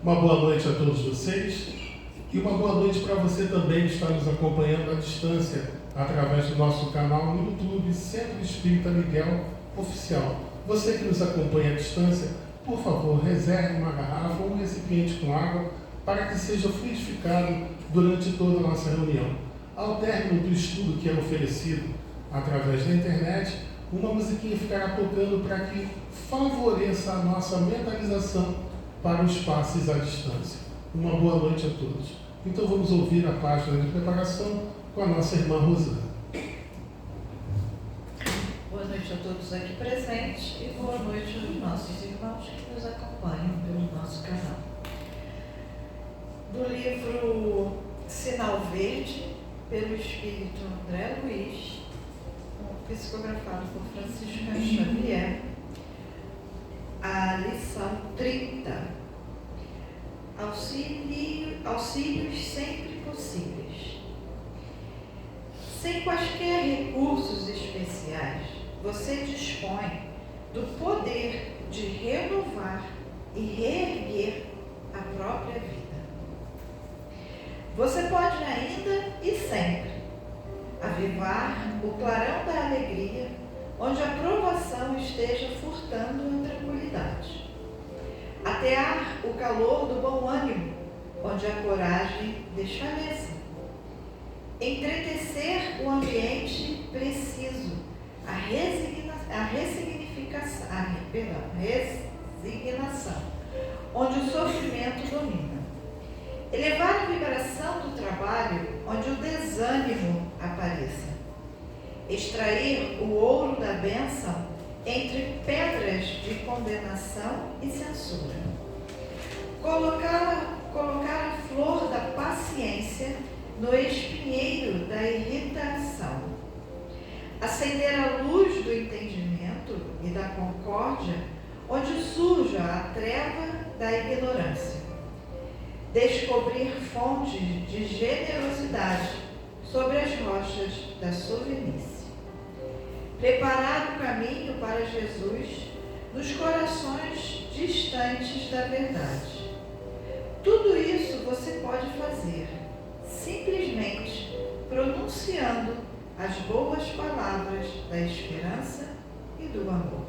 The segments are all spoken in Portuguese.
Uma boa noite a todos vocês e uma boa noite para você também que está nos acompanhando à distância através do nosso canal no YouTube, Centro Espírita Miguel Oficial. Você que nos acompanha à distância, por favor, reserve uma garrafa ou um recipiente com água para que seja fluidificado durante toda a nossa reunião. Ao término do estudo que é oferecido através da internet, uma musiquinha ficará tocando para que favoreça a nossa mentalização para os passes à distância. Uma boa noite a todos. Então vamos ouvir a página de preparação com a nossa irmã Rosana. Boa noite a todos aqui presentes e boa noite aos nossos irmãos que nos acompanham pelo nosso canal. Do livro Sinal Verde, pelo Espírito André Luiz, psicografado por Francisco Xavier, a lição 30. Auxílios sempre possíveis. Sem quaisquer recursos especiais, você dispõe do poder de renovar e reerguer a própria vida. Você pode ainda e sempre avivar o clarão da alegria onde a provação esteja furtando a tranquilidade. Atear o calor do bom ânimo onde a coragem desfaleça. Entretecer o ambiente preciso, a resignação, onde o sofrimento domina. Elevar a vibração do trabalho onde o desânimo apareça. Extrair o ouro da bênção entre pedras de condenação e censura. Colocar a flor da paciência no espinheiro da irritação. Acender a luz do entendimento e da concórdia onde surja a treva da ignorância. Descobrir fontes de generosidade sobre as rochas da sovinice. Preparar o caminho para Jesus nos corações distantes da verdade. Tudo isso você pode fazer, simplesmente pronunciando as boas palavras da esperança e do amor.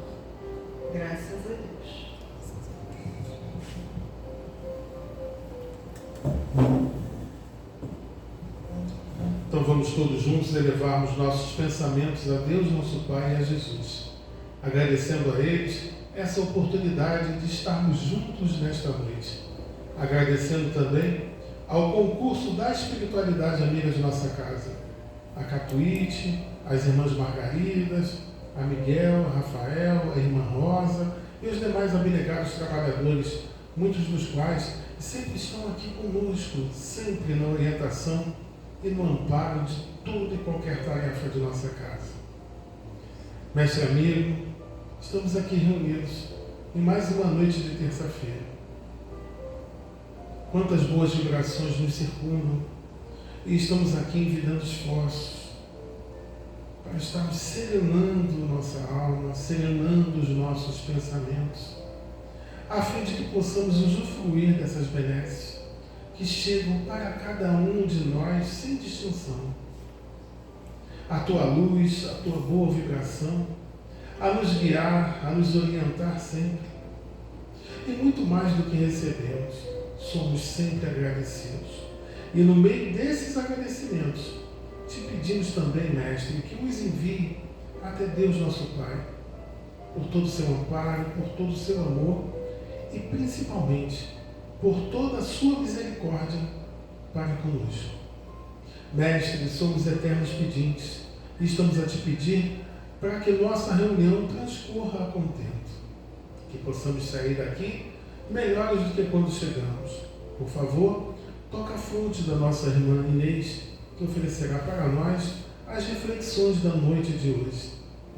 Graças a Deus. Então vamos todos juntos elevarmos nossos pensamentos a Deus, nosso Pai, e a Jesus, agradecendo a eles essa oportunidade de estarmos juntos nesta noite, agradecendo também ao concurso da espiritualidade amiga de nossa casa, a Catuíte, as irmãs Margaridas, a Miguel, a Rafael, a irmã Rosa e os demais abnegados trabalhadores, muitos dos quais sempre estão aqui conosco, sempre na orientação e no amparo de toda e qualquer tarefa de nossa casa. Mestre amigo, estamos aqui reunidos em mais uma noite de terça-feira. Quantas boas vibrações nos circundam e estamos aqui envidando esforços para estarmos serenando nossa alma, serenando os nossos pensamentos, a fim de que possamos usufruir dessas benesses que chegam para cada um de nós sem distinção. A tua luz, a tua boa vibração, a nos guiar, a nos orientar sempre. E muito mais do que recebemos, somos sempre agradecidos. E no meio desses agradecimentos, te pedimos também, Mestre, que nos envie até Deus nosso Pai, por todo o seu amparo, por todo o seu amor e principalmente por toda a sua misericórdia para conosco. Mestre, somos eternos pedintes e estamos a te pedir para que nossa reunião transcorra a contento, que possamos sair daqui melhores do que quando chegamos. Por favor, toca a fonte da nossa irmã Inês, que oferecerá para nós as reflexões da noite de hoje.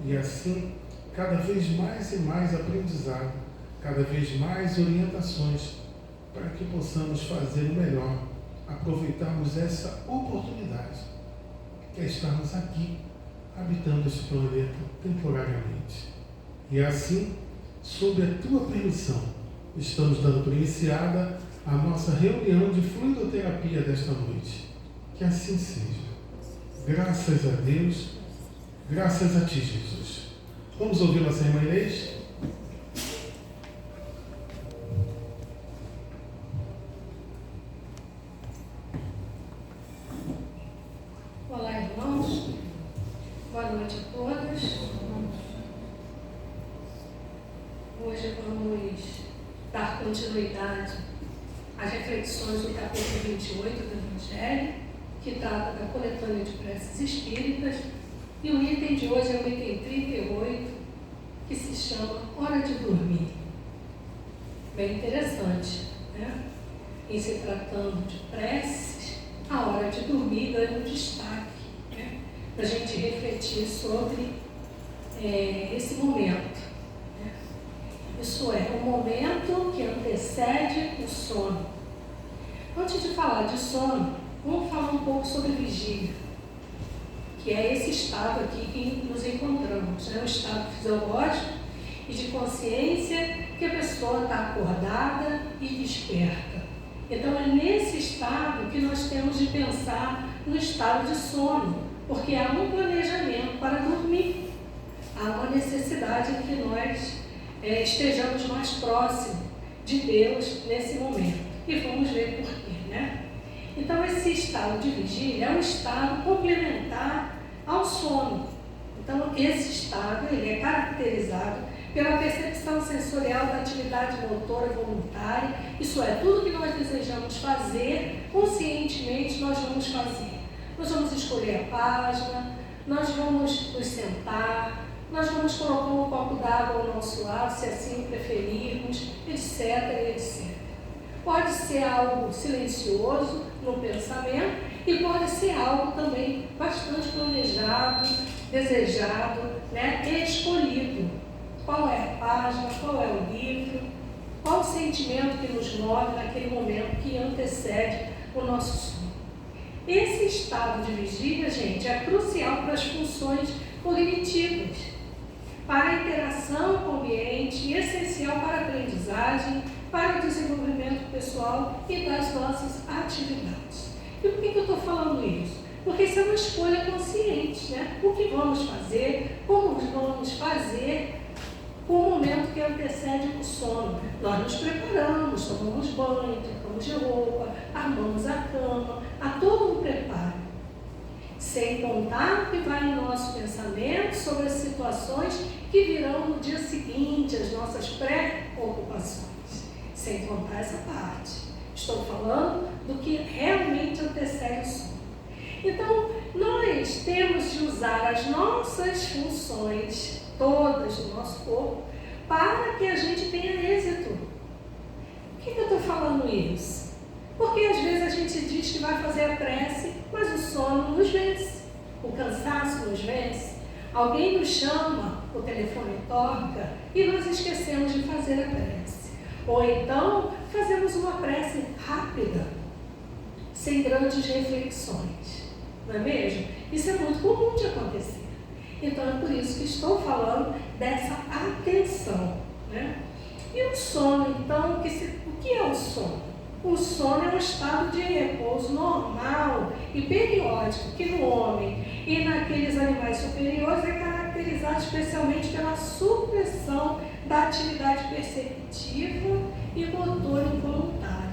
E assim, cada vez mais e mais aprendizado, cada vez mais orientações, para que possamos fazer o melhor, aproveitarmos essa oportunidade, que é estarmos aqui, habitando este planeta temporariamente. E assim, sob a tua permissão, estamos dando por iniciada a nossa reunião de fluidoterapia desta noite. Que assim seja. Graças a Deus, graças a Ti, Jesus. Vamos ouvir nossa irmã Inês? Olá, irmãos. Boa noite a todos. Hoje vamos dar continuidade às reflexões do capítulo 28 do Evangelho, que trata da coletânea de preces espíritas, e o item de hoje é o item 38, que se chama Hora de Dormir. Bem interessante, né? Em se tratando de preces, a hora de dormir ganha um destaque, né? Para a gente refletir sobre esse momento. Né? Isso é, o momento que antecede o sono. Antes de falar de sono, vamos falar um pouco sobre vigília, que é esse estado aqui que nos encontramos, né? O estado fisiológico e de consciência que a pessoa está acordada e desperta. Então é nesse estado que nós temos de pensar no estado de sono, porque há um planejamento para dormir, há uma necessidade de que nós estejamos mais próximos de Deus nesse momento. E vamos ver por quê, né? Então esse estado de vigília é um estado complementar ao sono. Então esse estado ele é caracterizado pela percepção sensorial da atividade motora voluntária, isso é, tudo que nós desejamos fazer, conscientemente nós vamos fazer. Nós vamos escolher a página, nós vamos nos sentar, nós vamos colocar um copo d'água ao nosso lado, se assim preferirmos, etc, etc. Pode ser algo silencioso no pensamento e pode ser algo também bastante planejado, desejado, né, e escolhido. Qual é a página, qual é o livro, qual o sentimento que nos move naquele momento que antecede o nosso sono. Esse estado de vigília, gente, é crucial para as funções cognitivas, para a interação com o ambiente e essencial para a aprendizagem, para o desenvolvimento pessoal e das nossas atividades. E por que eu estou falando isso? Porque isso é uma escolha consciente, né? O que vamos fazer, como vamos fazer com o momento que antecede o sono. Nós nos preparamos, tomamos banho, trocamos de roupa, armamos a cama, há todo um preparo. Sem contar que vai em nosso pensamento sobre as situações que virão no dia seguinte, as nossas pré-ocupações. Sem contar essa parte. Estou falando do que realmente antecede o sono. Então, nós temos de usar as nossas funções, todas do nosso corpo, para que a gente tenha êxito. Por que eu estou falando isso? Porque às vezes a gente diz que vai fazer a prece, mas o sono nos vence, o cansaço nos vence, alguém nos chama, o telefone toca e nós esquecemos de fazer a prece. Ou então fazemos uma prece rápida, sem grandes reflexões, não é mesmo? Isso é muito comum de acontecer. Então é por isso que estou falando dessa atenção, né? E o sono, então, o que é o sono? O sono é um estado de repouso normal e periódico que no homem e naqueles animais superiores é caracterizado especialmente pela supressão da atividade perceptiva e motora involuntária.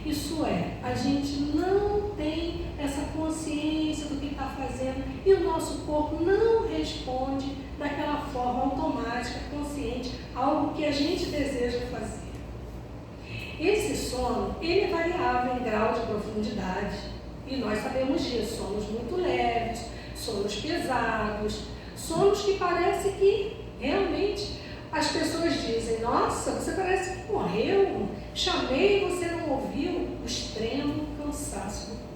Isso é, a gente não tem essa consciência do que está fazendo e o nosso corpo não responde daquela forma automática, consciente, algo que a gente deseja fazer. Esse sono, ele é variável em grau de profundidade e nós sabemos disso, sonos muito leves, sonos pesados, sonos que parece que realmente as pessoas dizem, nossa, você parece que morreu, chamei e você não ouviu, o extremo cansaço do corpo.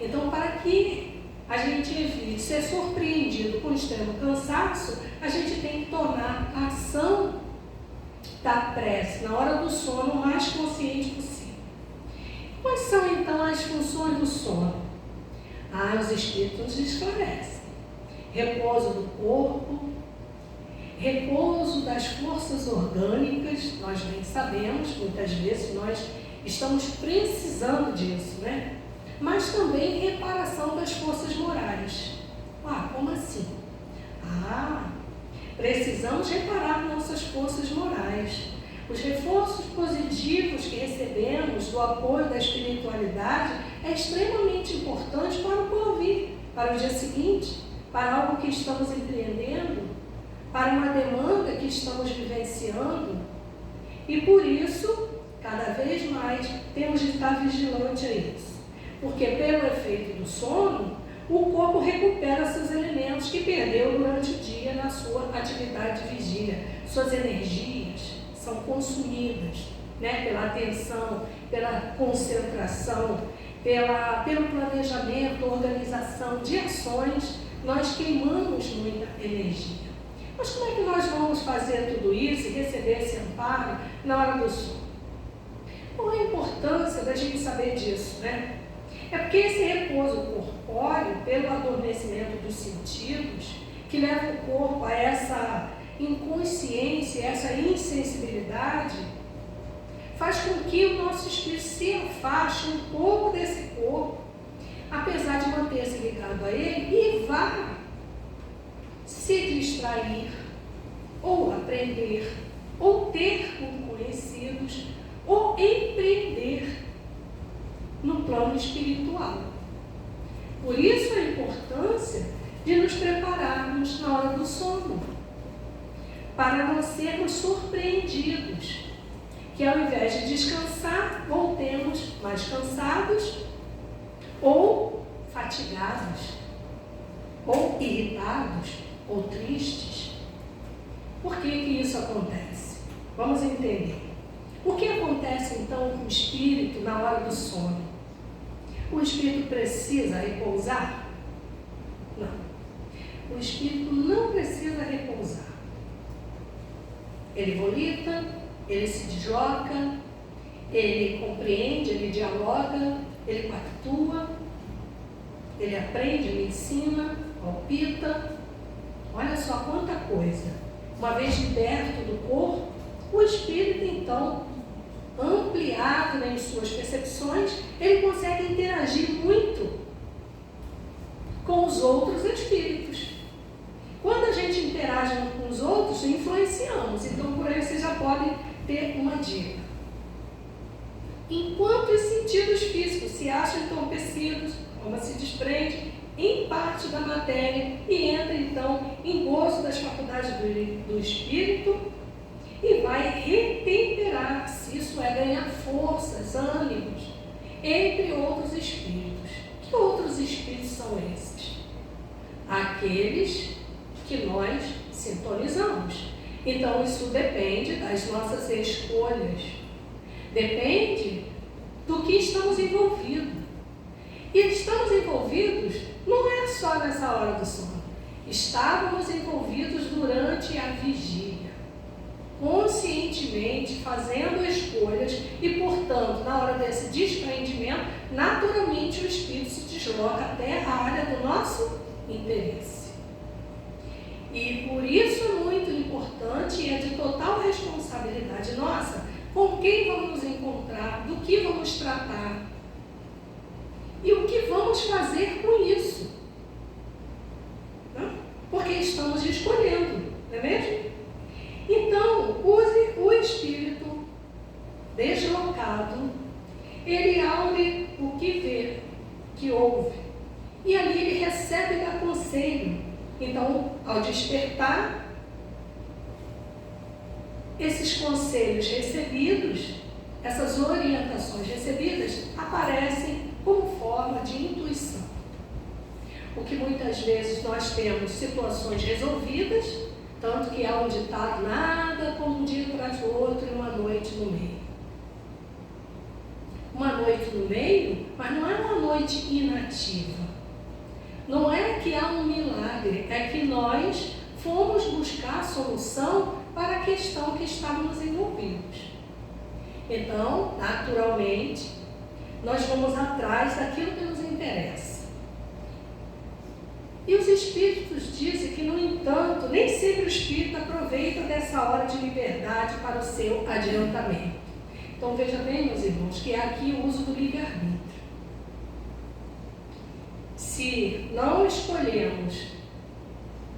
Então, para que a gente evite ser surpreendido com o extremo cansaço, a gente tem que tornar a ação da prece na hora do sono o mais consciente possível. Quais são então as funções do sono? Os espíritos nos esclarecem. Repouso do corpo, repouso das forças orgânicas, nós bem sabemos, muitas vezes nós estamos precisando disso, né? Mas também reparação das forças morais. Como assim? Precisamos reparar nossas forças morais. Os reforços positivos que recebemos do apoio da espiritualidade é extremamente importante para o porvir, para o dia seguinte, para algo que estamos empreendendo, para uma demanda que estamos vivenciando. E por isso, cada vez mais, temos de estar vigilante a isso. Porque pelo efeito do sono, o corpo recupera seus elementos que perdeu durante o dia na sua atividade de vigília. Suas energias são consumidas, né, pela atenção, pela concentração, pelo planejamento, organização de ações. Nós queimamos muita energia. Mas como é que nós vamos fazer tudo isso e receber esse amparo na hora do sono? Qual é a importância da gente saber disso, né? É porque esse repouso corpóreo, pelo adormecimento dos sentidos, que leva o corpo a essa inconsciência, essa insensibilidade, faz com que o nosso espírito se afaste um pouco desse corpo, apesar de manter-se ligado a ele, e vá se distrair, ou aprender, ou ter como conhecidos, ou empreender no plano espiritual. Por isso a importância de nos prepararmos na hora do sono, para não sermos surpreendidos, que ao invés de descansar, voltemos mais cansados, ou fatigados, ou irritados, ou tristes. Por que isso acontece? Vamos entender. O que acontece então com o espírito na hora do sono? O espírito precisa repousar? Não. O espírito não precisa repousar. Ele volita, ele se desloca, ele compreende, ele dialoga, ele pactua, ele aprende, ele ensina, palpita. Olha só quanta coisa. Uma vez liberto do corpo, o espírito então, ampliado em suas percepções, ele consegue interagir muito com os outros espíritos. Quando a gente interage com os outros, influenciamos. Então, por aí vocês já podem ter uma dica. Enquanto os sentidos físicos se acham entorpecidos, como se desprende em parte da matéria e entra então em gozo das faculdades do espírito, e vai retemperar-se, isso é, ganhar forças, ânimos, entre outros espíritos. Que outros espíritos são esses? Aqueles que nós sintonizamos. Então, isso depende das nossas escolhas. Depende do que estamos envolvidos. E estamos envolvidos não é só nessa hora do sono. Estávamos envolvidos durante a vigília, conscientemente fazendo escolhas e, portanto, na hora desse desprendimento, naturalmente o espírito se desloca até a área do nosso interesse. E por isso é muito importante e é de total responsabilidade nossa com quem vamos nos encontrar, do que vamos tratar e o que vamos fazer com isso. Não? Porque estamos escolhendo, não é mesmo? Então, use o espírito deslocado, ele aude o que vê, que ouve, e ali ele recebe da conselho. Então, ao despertar, esses conselhos recebidos, essas orientações recebidas, aparecem como forma de intuição. O que muitas vezes nós temos situações resolvidas, tanto que há um ditado, nada como um dia atrás do outro e uma noite no meio. Uma noite no meio, mas não é uma noite inativa. Não é que há um milagre, é que nós fomos buscar a solução para a questão que estávamos envolvidos. Então, naturalmente, nós vamos atrás daquilo que nos interessa. E os espíritos dizem que, no entanto, nem sempre o espírito aproveita dessa hora de liberdade para o seu adiantamento. Então veja bem, meus irmãos, que é aqui o uso do livre-arbítrio. Se não escolhemos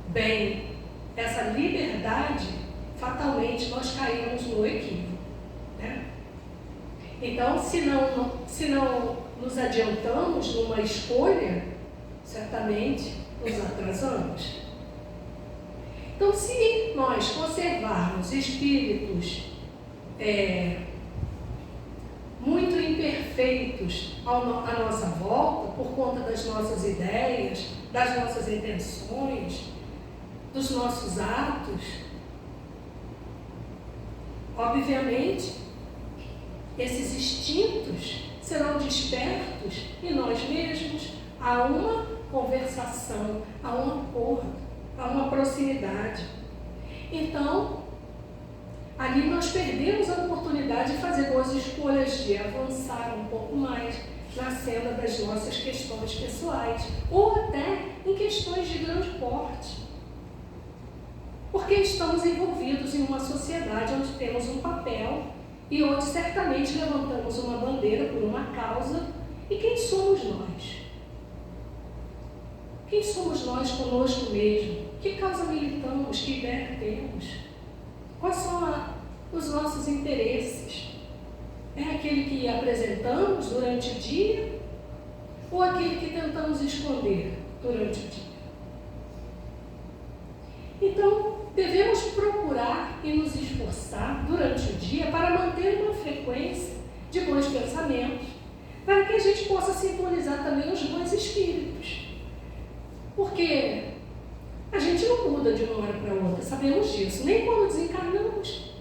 bem essa liberdade, fatalmente nós caímos no equívoco, né? Então, se não nos adiantamos numa escolha, certamente nos atrasamos. Então, se nós conservarmos espíritos muito imperfeitos à nossa volta, por conta das nossas ideias, das nossas intenções, dos nossos atos, obviamente, esses instintos serão despertos em nós mesmos a uma conversação, a um acordo, a uma proximidade. Então, ali nós perdemos a oportunidade de fazer boas escolhas, de avançar um pouco mais na senda das nossas questões pessoais, ou até em questões de grande porte. Porque estamos envolvidos em uma sociedade onde temos um papel e onde certamente levantamos uma bandeira por uma causa. E quem somos nós? Quem somos nós conosco mesmo? Que causa militamos? Que ideia temos? Quais são os nossos interesses? É aquele que apresentamos durante o dia ou aquele que tentamos esconder durante o dia? Então, devemos procurar e nos esforçar durante o dia para manter uma frequência de bons pensamentos, para que a gente possa sintonizar também os bons espíritos. Porque a gente não muda de uma hora para outra, sabemos disso, nem quando desencarnamos,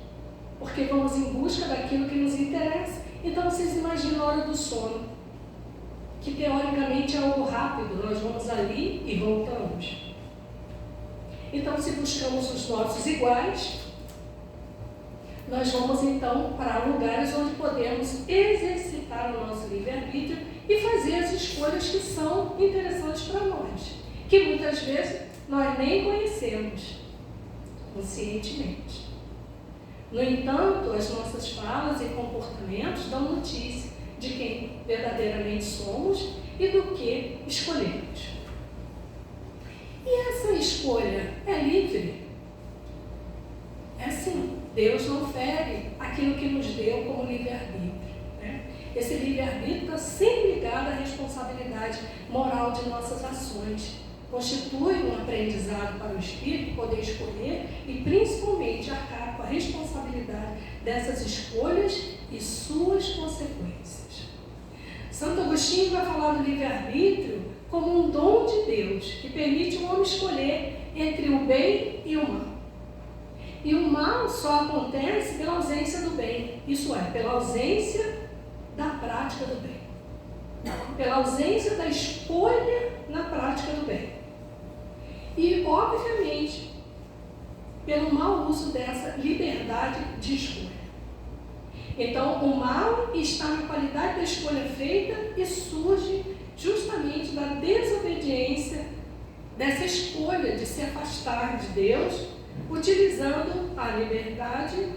porque vamos em busca daquilo que nos interessa. Então vocês imaginam a hora do sono, que teoricamente é algo rápido, nós vamos ali e voltamos. Então, se buscamos os nossos iguais, nós vamos então para lugares onde podemos exercitar o nosso livre-arbítrio e fazer as escolhas que são interessantes para nós, que muitas vezes nós nem conhecemos conscientemente. No entanto, as nossas falas e comportamentos dão notícia de quem verdadeiramente somos e do que escolhemos. E essa escolha é livre? É sim. Deus não fere aquilo que nos deu como livre-arbítrio, né? Esse livre-arbítrio está sempre ligado à responsabilidade moral de nossas ações. Constitui um aprendizado para o espírito poder escolher e principalmente arcar com a responsabilidade dessas escolhas e suas consequências. Santo Agostinho vai falar do livre-arbítrio como um dom de Deus que permite o homem escolher entre o bem e o mal. E o mal só acontece pela ausência do bem, isso é, pela ausência da prática do bem, pela ausência da escolha na prática do bem. E, obviamente, pelo mau uso dessa liberdade de escolha. Então, o mal está na qualidade da escolha feita e surge justamente da desobediência, dessa escolha de se afastar de Deus, utilizando a liberdade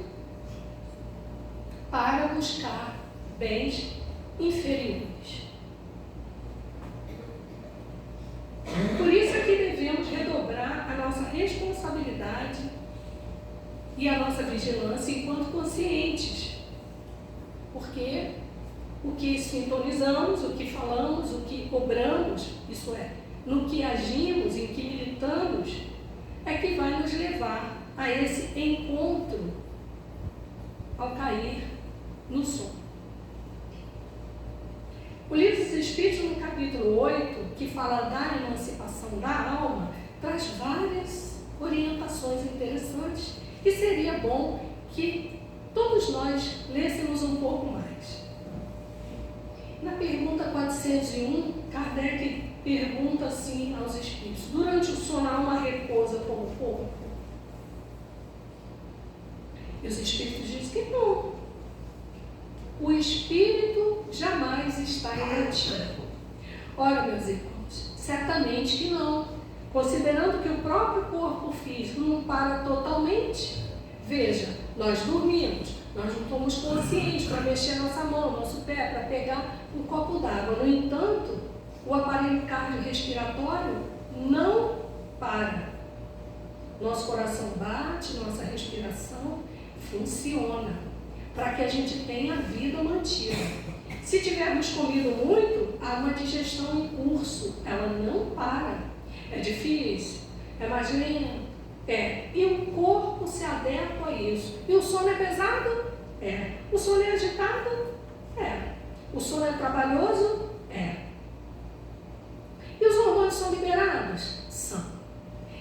para buscar bens inferiores. Por isso é que devemos redobrar a nossa responsabilidade e a nossa vigilância enquanto conscientes, porque o que sintonizamos, o que falamos, o que cobramos, isso é, no que agimos, em que militamos, é que vai nos levar a esse encontro ao cair no sono. O Livro dos Espíritos, no capítulo 8, que fala da emancipação da alma, traz várias orientações interessantes que seria bom que todos nós lêssemos um pouco mais. Na pergunta 401, Kardec pergunta assim aos espíritos: durante o sono a alma repousa como o corpo? E os espíritos dizem que não. O espírito jamais está inativo. Ora, meus irmãos, certamente que não. considerando que o próprio corpo físico não para totalmente. Veja, nós dormimos, nós não somos conscientes para mexer nossa mão, nosso pé, para pegar um copo d'água. No entanto, o aparelho cardiorrespiratório não para. Nosso coração bate, nossa respiração funciona para que a gente tenha a vida mantida. Se tivermos comido muito, há uma digestão em curso, ela não para. É difícil, é mais lento, e o corpo se adequa a isso. E o sono é pesado? É. O sono é agitado? É. O sono é trabalhoso? É. E os hormônios são liberados? São.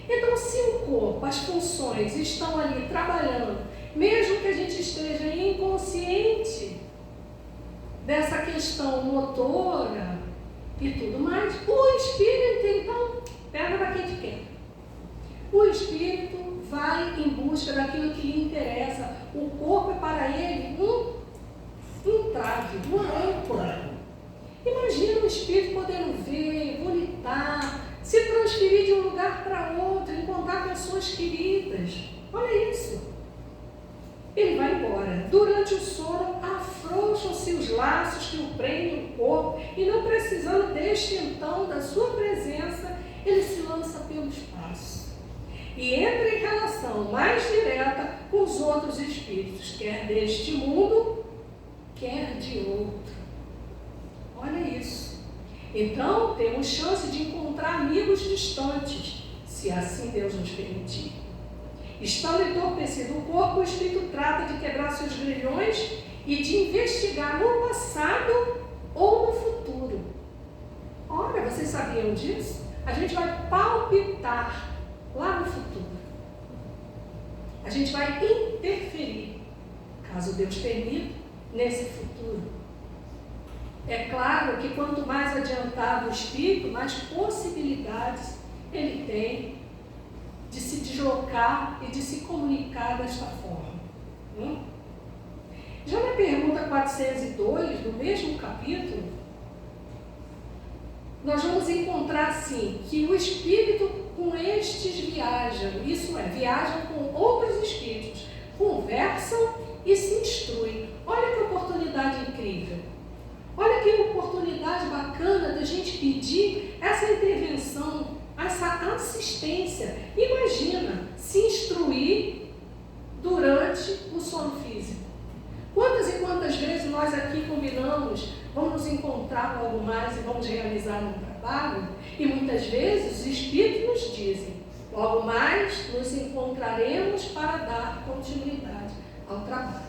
Então, se o corpo, as funções estão ali trabalhando, mesmo que a gente esteja inconsciente dessa questão motora e tudo mais, o espírito, então, pega para quem te quer. O espírito vai em busca daquilo que lhe interessa. O corpo é para ele um trave, uma âncora. Imagina o espírito podendo ver, volitar, se transferir de um lugar para outro, encontrar pessoas queridas. Olha isso. Ele vai embora. Durante o sono, afrouxam-se os laços que o prendem o corpo, e não precisando deste então, da sua presença, ele se lança pelo espaço e entra em relação mais direta com os outros espíritos, quer deste mundo, quer de outro. Olha isso. Então, temos chance de encontrar amigos distantes, se assim Deus nos permitir. Estando entorpecido o corpo, o espírito trata de quebrar seus grilhões e de investigar no passado ou no futuro. Olha, vocês sabiam disso? A gente vai palpitar lá no futuro. A gente vai interferir, caso Deus permita, nesse futuro. É claro que quanto mais adiantado o espírito, mais possibilidades ele tem de se deslocar e de se comunicar desta forma. Já na pergunta 402, do mesmo capítulo, nós vamos encontrar assim, que o espírito com estes viajam, isso é, viajam com outros espíritos, conversam e se instruem. Olha que oportunidade incrível. Olha que oportunidade bacana da gente pedir essa intervenção, essa assistência. Imagina se instruir durante o sono físico. Quantas e quantas vezes nós aqui combinamos, vamos nos encontrar logo mais e vamos realizar um trabalho, e muitas vezes os espíritos nos dizem, logo mais nos encontraremos para dar continuidade ao trabalho.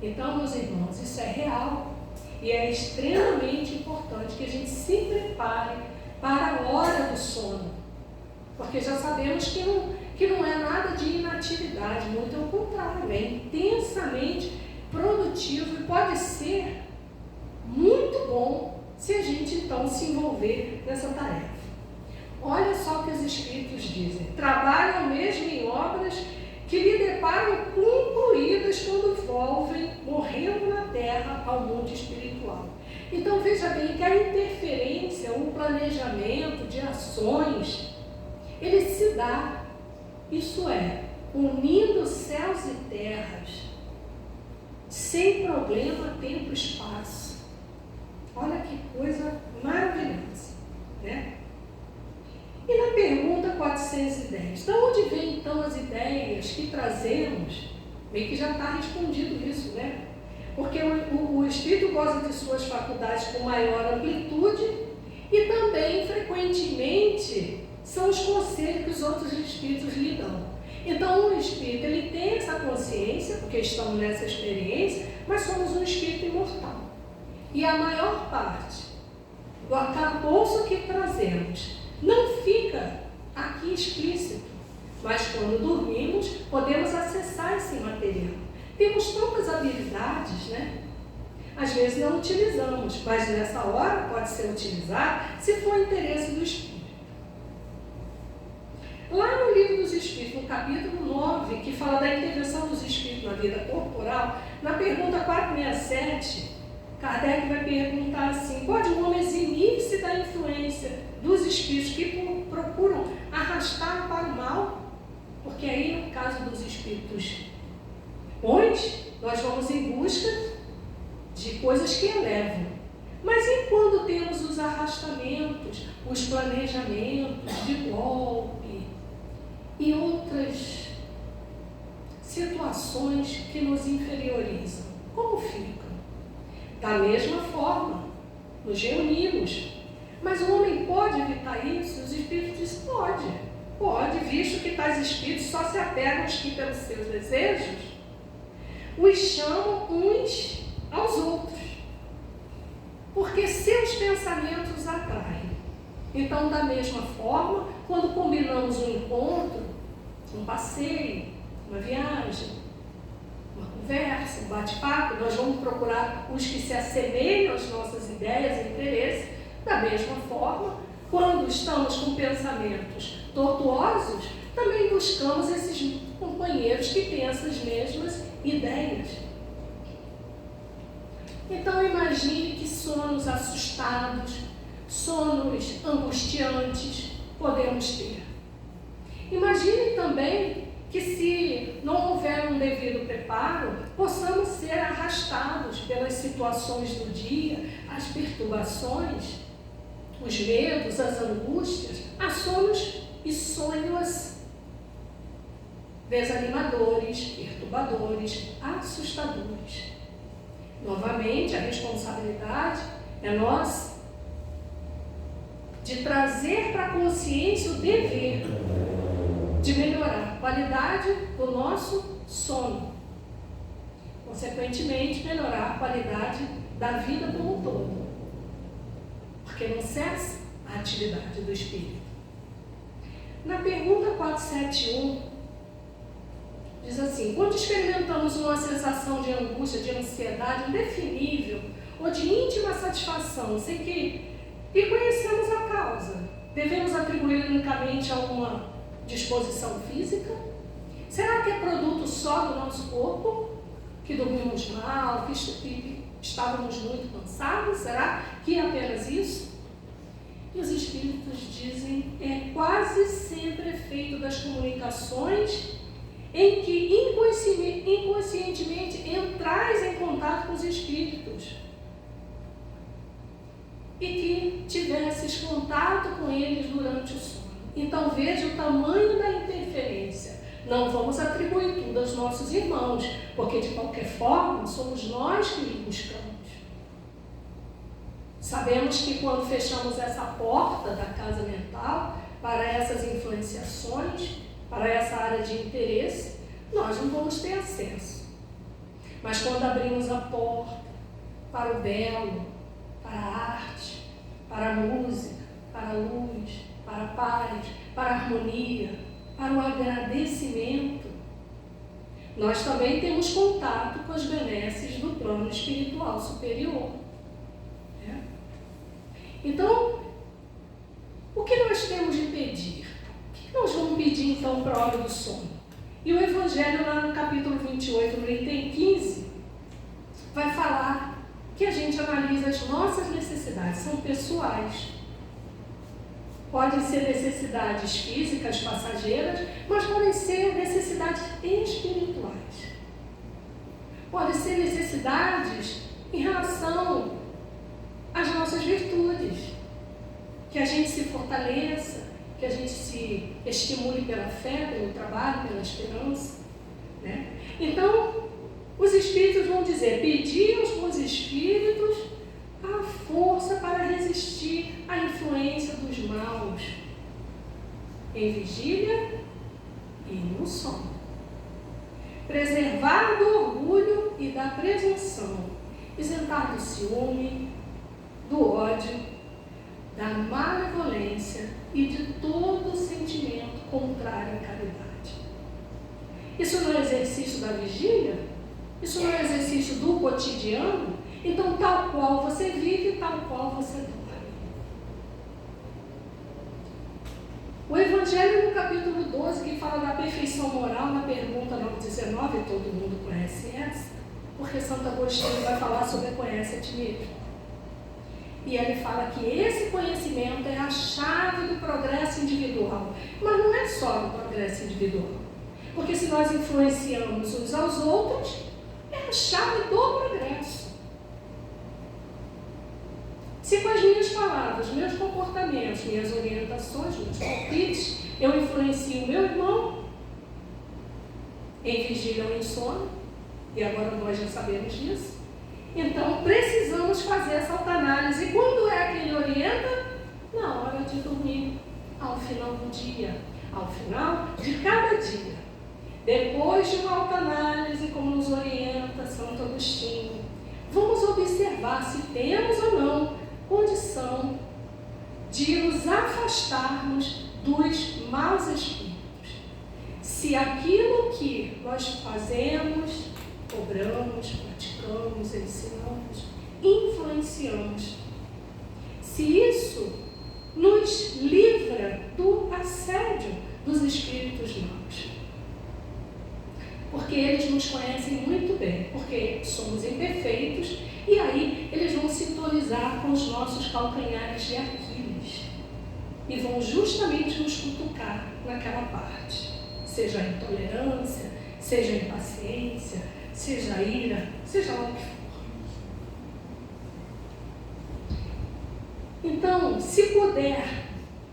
Então, meus irmãos, isso é real. E é extremamente importante que a gente se prepare para a hora do sono. Porque já sabemos que não é nada de inatividade, muito ao contrário, é intensamente produtivo e pode ser muito bom se a gente então se envolver nessa tarefa. Olha só o que os espíritos dizem. Trabalham mesmo em obras que lhe deparam concluídas quando volvem, morrendo na terra, ao mundo espiritual. Então veja bem que a interferência, o planejamento de ações, ele se dá, isso é, unindo céus e terras, sem problema, tempo e espaço. Olha que coisa maravilhosa, né? E na pergunta 410, de onde vêm então as ideias que trazemos? Meio que já está respondido isso, né? Porque o espírito goza de suas faculdades com maior amplitude e também, frequentemente, são os conselhos que os outros espíritos lhe dão. Então, o espírito, ele tem essa consciência, porque estamos nessa experiência, mas somos um espírito imortal. E a maior parte do arcabouço que trazemos não fica aqui explícito, mas quando dormimos, podemos acessar esse material. Temos tantas habilidades, né? Às vezes não utilizamos, mas nessa hora pode ser utilizado se for interesse do espírito. Lá no Livro dos Espíritos, no capítulo 9, que fala da intervenção dos espíritos na vida corporal, na pergunta 467, Kardec vai perguntar assim: pode um homem eximir-se da influência dos espíritos que procuram arrastar para o mal? Porque aí, no caso dos espíritos bons, nós vamos em busca de coisas que elevam. Mas e quando temos os arrastamentos, os planejamentos de golpe e outras situações que nos inferiorizam? Como fica? Da mesma forma, nos reunimos. Mas o homem pode evitar isso? Os espíritos dizem: pode, visto que tais espíritos só se apegam aos que, pelos seus desejos, os chamam uns aos outros, porque seus pensamentos os atraem. Então, da mesma forma, quando combinamos um encontro, um passeio, uma viagem, uma conversa, um bate-papo, nós vamos procurar os que se assemelham às nossas ideias e interesses. Da mesma forma, quando estamos com pensamentos tortuosos, também buscamos esses companheiros que têm essas mesmas ideias. Então imagine que sonos assustados, sonos angustiantes podemos ter. Imagine também que, se não houver um devido preparo, possamos ser arrastados pelas situações do dia, as perturbações, os medos, as angústias, a sonos e sonhos desanimadores, perturbadores, assustadores. Novamente, a responsabilidade é nossa de trazer para a consciência o dever de melhorar a qualidade do nosso sono. Consequentemente, melhorar a qualidade da vida como um todo. Porque não cessa a atividade do espírito. Na pergunta 471, diz assim: quando experimentamos uma sensação de angústia, de ansiedade indefinível ou de íntima satisfação, sem que conhecemos a causa, devemos atribuir unicamente a uma disposição física? Será que é produto só do nosso corpo? Que dormimos mal, que estávamos muito cansados? Será que é apenas isso? E os espíritos dizem: é quase sempre efeito das comunicações em que inconscientemente entrais em contato com os espíritos e que tivesses contato com eles durante o sono. Então veja o tamanho da interferência. Não vamos atribuir tudo aos nossos irmãos, porque de qualquer forma somos nós que os buscamos. Sabemos que quando fechamos essa porta da casa mental para essas influenciações, para essa área de interesse, nós não vamos ter acesso. Mas quando abrimos a porta para o belo, para a arte, para a música, para a luz, para a paz, para a harmonia, para o agradecimento, nós também temos contato com as benesses do plano espiritual superior. Então, o que nós temos de pedir? O que nós vamos pedir então para a hora do sono? E o Evangelho, lá no capítulo 28, no item 15, vai falar que a gente analisa as nossas necessidades, são pessoais. Podem ser necessidades físicas, passageiras, mas podem ser necessidades espirituais. Podem ser necessidades em relação às nossas virtudes, que a gente se fortaleça, que a gente se estimule pela fé, pelo trabalho, pela esperança, né? Então, os espíritos vão dizer: pedir aos bons espíritos a força para resistir à influência dos maus, em vigília e no sono. Preservar do orgulho e da presunção, isentar do ciúme, do ódio, da malevolência e de todo sentimento contrário à caridade. Isso não é exercício da vigília? Isso não é exercício do cotidiano? Então, tal qual você vive, tal qual você dorme. O Evangelho, no capítulo 12, que fala da perfeição moral, na pergunta 19, todo mundo conhece essa, porque são Santo Agostinho vai falar sobre conhece a ti mesmo. E ele fala que esse conhecimento é a chave do progresso individual. Mas não é só do progresso individual. Porque se nós influenciamos uns aos outros, é a chave do progresso. Se com as minhas palavras, meus comportamentos, minhas orientações, meus palpites, eu influencio o meu irmão em vigília ou em sono, e agora nós já sabemos disso, então precisamos fazer essa autoanálise. E quando é que ele orienta? Na hora de dormir, ao final do dia, ao final de cada dia. Depois de uma autoanálise, como nos orienta Santo Agostinho, vamos observar se temos ou não condição de nos afastarmos dos maus espíritos. Se aquilo que nós fazemos, cobramos, praticamos, ensinamos, influenciamos, se isso nos livra do assédio dos espíritos maus. Porque eles nos conhecem muito bem, porque somos imperfeitos, e aí eles vão sintonizar com os nossos calcanhares de Aquiles e vão justamente nos cutucar naquela parte, seja a intolerância, seja a impaciência, seja a ira, seja lá o que for. Então, se puder,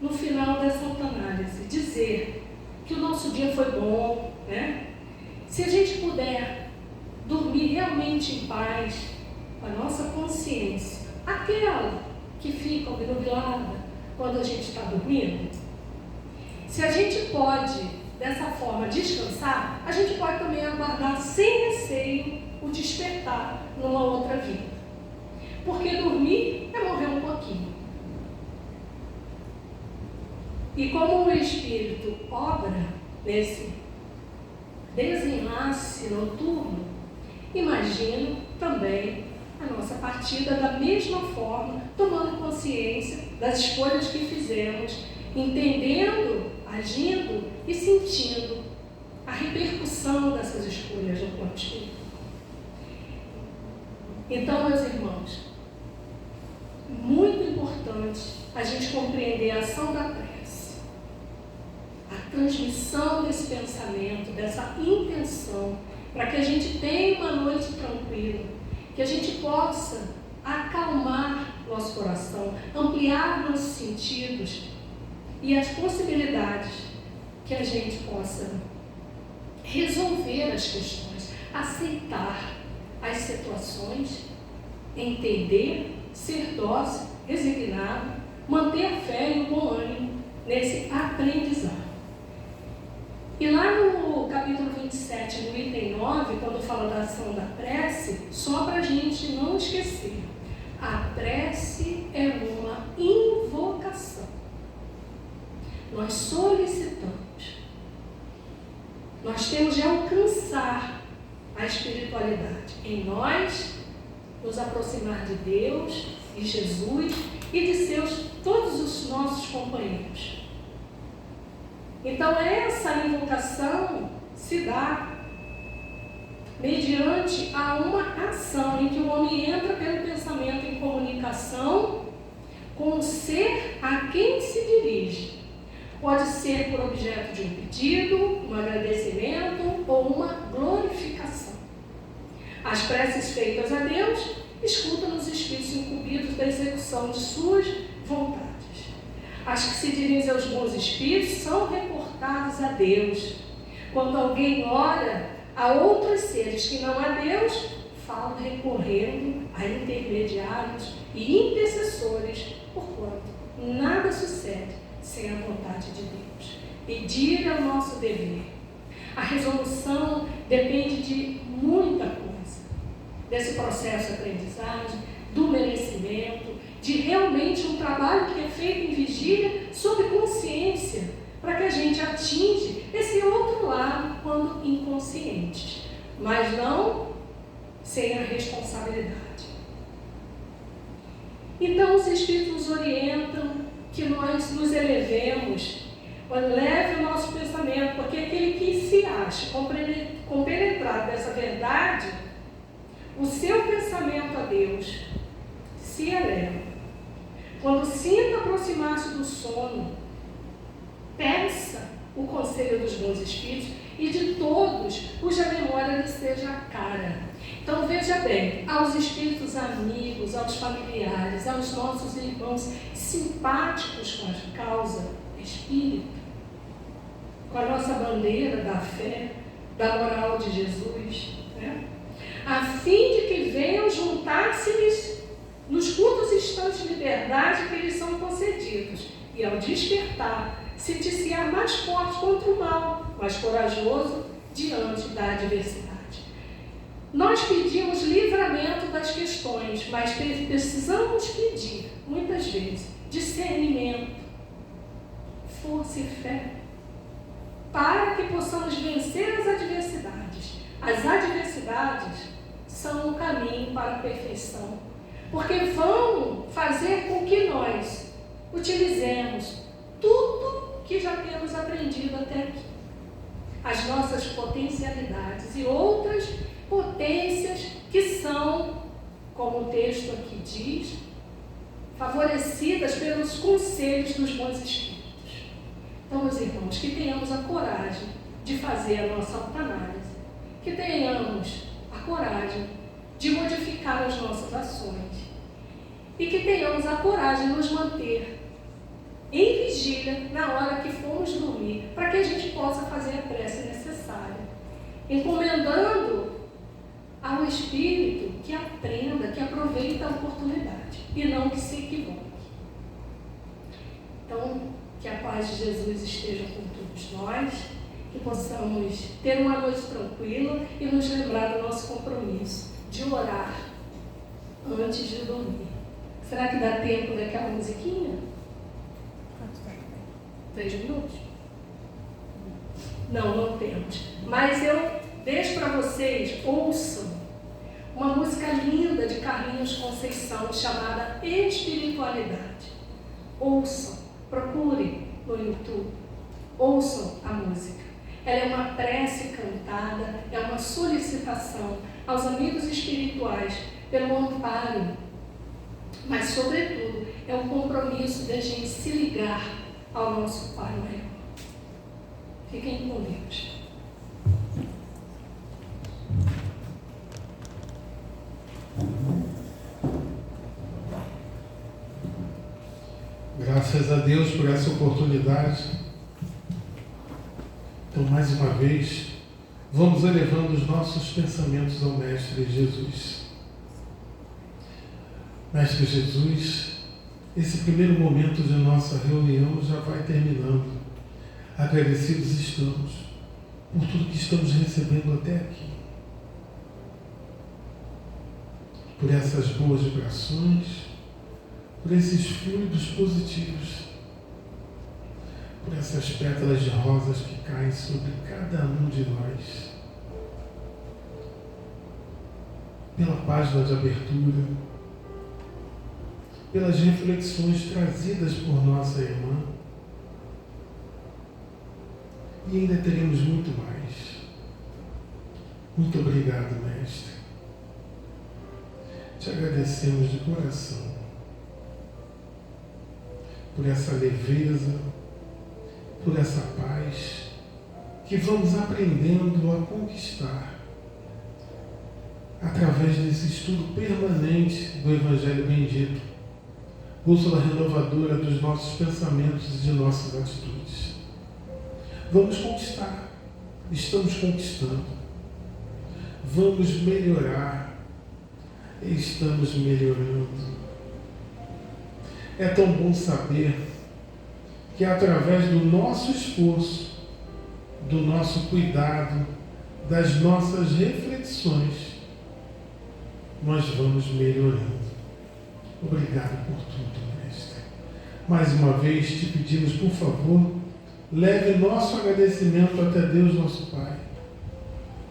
no final dessa autoanálise, dizer que o nosso dia foi bom, né? Se a gente puder dormir realmente em paz, com a nossa consciência, aquela que fica obnubilada quando a gente está dormindo, se a gente pode, dessa forma, descansar, a gente pode também aguardar sem receio o despertar numa outra vida. Porque dormir é morrer um pouquinho. E como o Espírito obra nesse desenlace noturno, imagino também a nossa partida da mesma forma, tomando consciência das escolhas que fizemos, entendendo, agindo e sentindo a repercussão dessas escolhas no plano espiritual. Então, meus irmãos, muito importante a gente compreender a ação da prece, a transmissão desse pensamento, dessa intenção, para que a gente tenha uma noite tranquila, que a gente possa acalmar nosso coração, ampliar nossos sentidos e as possibilidades que a gente possa resolver as questões, aceitar as situações, entender, ser dócil, resignado, manter a fé e o bom ânimo nesse aprendizado. E lá no capítulo 27, no item 9, quando fala da ação da prece, só para a gente não esquecer, a prece é uma invocação. Nós solicitamos. Nós temos de alcançar a espiritualidade em nós, nos aproximar de Deus, de Jesus e de todos os nossos companheiros. Então, essa invocação se dá mediante a uma ação em que o homem entra pelo pensamento em comunicação com o ser a quem se dirige. Pode ser por objeto de um pedido, um agradecimento ou uma glorificação. As preces feitas a Deus escutam os espíritos incumbidos da execução de suas vontades. As que se dirigem aos bons espíritos são reportadas a Deus. Quando alguém ora a outros seres que não a Deus, falam recorrendo a intermediários e intercessores, porquanto nada sucede sem a vontade de Deus. Pedir é o nosso dever. A resolução depende de muita coisa, desse processo de aprendizagem, do merecimento, de realmente um trabalho que é feito em vigília sob consciência, para que a gente atinja esse outro lado quando inconscientes, mas não sem a responsabilidade. Então os Espíritos nos orientam que nós nos elevemos, eleve o nosso pensamento, porque aquele que se acha compenetrado dessa verdade, o seu pensamento a Deus se eleva. Quando sinta aproximar-se do sono, peça o conselho dos bons espíritos e de todos cuja memória lhe seja cara. Então veja bem, aos espíritos amigos, aos familiares, aos nossos irmãos simpáticos com a causa espírita, com a nossa bandeira da fé, da moral de Jesus, né? A fim de que venham juntar-se-lhes nos curtos instantes de liberdade que lhes são concedidos, e ao despertar, sentir-se-á mais forte contra o mal, mais corajoso diante da adversidade. Nós pedimos livramento das questões, mas precisamos pedir, muitas vezes, discernimento, força e fé, para que possamos vencer as adversidades. As adversidades são o caminho para a perfeição, porque vão fazer com que nós utilizemos tudo que já temos aprendido até aqui. As nossas potencialidades e outras potências que são, como o texto aqui diz, favorecidas pelos conselhos dos bons espíritos. Então, meus irmãos, que tenhamos a coragem de fazer a nossa autoanálise, que tenhamos a coragem de modificar as nossas ações e que tenhamos a coragem de nos manter em vigília na hora que formos dormir, para que a gente possa fazer a prece necessária, encomendando ao Espírito que aprenda, que aproveite a oportunidade e não que se equivoque. Então, que a paz de Jesus esteja com todos nós, que possamos ter uma noite tranquila e nos lembrar do nosso compromisso de orar antes de dormir. Será que dá tempo daquela musiquinha? 3 minutos? Não temos. Mas eu deixo para vocês, ouçam uma música linda de Carlinhos Conceição chamada Espiritualidade. Ouçam, procurem no YouTube, ouçam a música. Ela é uma prece cantada, é uma solicitação aos amigos espirituais pelo amparo, mas, sobretudo, é um compromisso da gente se ligar ao nosso Pai maior. Fiquem com Deus. Graças a Deus por essa oportunidade. Então, mais uma vez, vamos elevando os nossos pensamentos ao Mestre Jesus. Mestre Jesus, esse primeiro momento de nossa reunião já vai terminando. Agradecidos estamos por tudo que estamos recebendo até aqui. Por essas boas vibrações, por esses fluidos positivos, por essas pétalas de rosas que caem sobre cada um de nós, pela página de abertura, pelas reflexões trazidas por nossa irmã, e ainda teremos muito mais. Muito obrigado, Mestre. Te agradecemos de coração por essa leveza, por essa paz que vamos aprendendo a conquistar através desse estudo permanente do Evangelho Bendito, bússola renovadora dos nossos pensamentos e de nossas atitudes. Vamos conquistar, estamos conquistando, vamos melhorar, estamos melhorando. É tão bom saber que através do nosso esforço, do nosso cuidado, das nossas reflexões, nós vamos melhorando. Obrigado por tudo, Mestre. Mais uma vez te pedimos, por favor, leve nosso agradecimento até Deus, nosso Pai,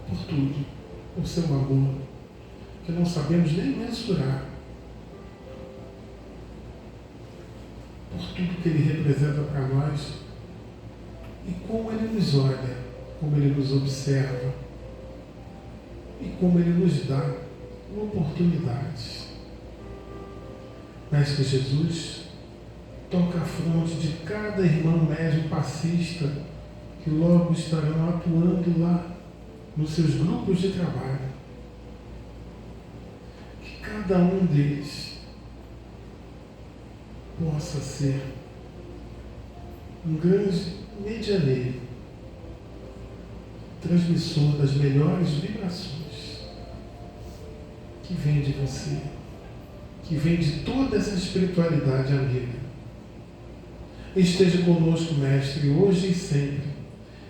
por tudo, por seu amor, que não sabemos nem mensurar, por tudo que Ele representa para nós e como Ele nos olha, como Ele nos observa e como Ele nos dá uma oportunidade. Mestre Jesus, toca a fronte de cada irmão médium passista que logo estarão atuando lá nos seus grupos de trabalho. Que cada um deles possa ser um grande medianeiro, transmissor das melhores vibrações que vem de você, que vem de toda essa espiritualidade amiga. Esteja conosco, Mestre, hoje e sempre.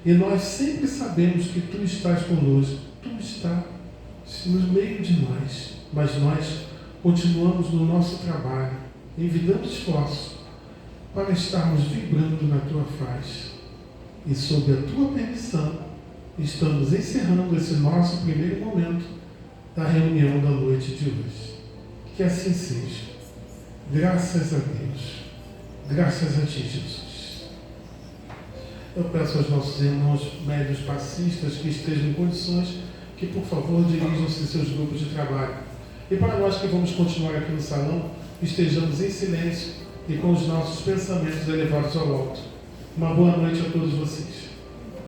E nós sempre sabemos que Tu estás conosco. Tu estás no meio de nós. Mas nós continuamos no nosso trabalho, envidando esforço para estarmos vibrando na Tua face. E sob a Tua permissão, estamos encerrando esse nosso primeiro momento da reunião da noite de hoje. Que assim seja. Graças a Deus. Graças a Ti, Jesus. Eu peço aos nossos irmãos médios passistas que estejam em condições que, por favor, dirijam-se em seus grupos de trabalho. E para nós que vamos continuar aqui no salão, estejamos em silêncio e com os nossos pensamentos elevados ao alto. Uma boa noite a todos vocês.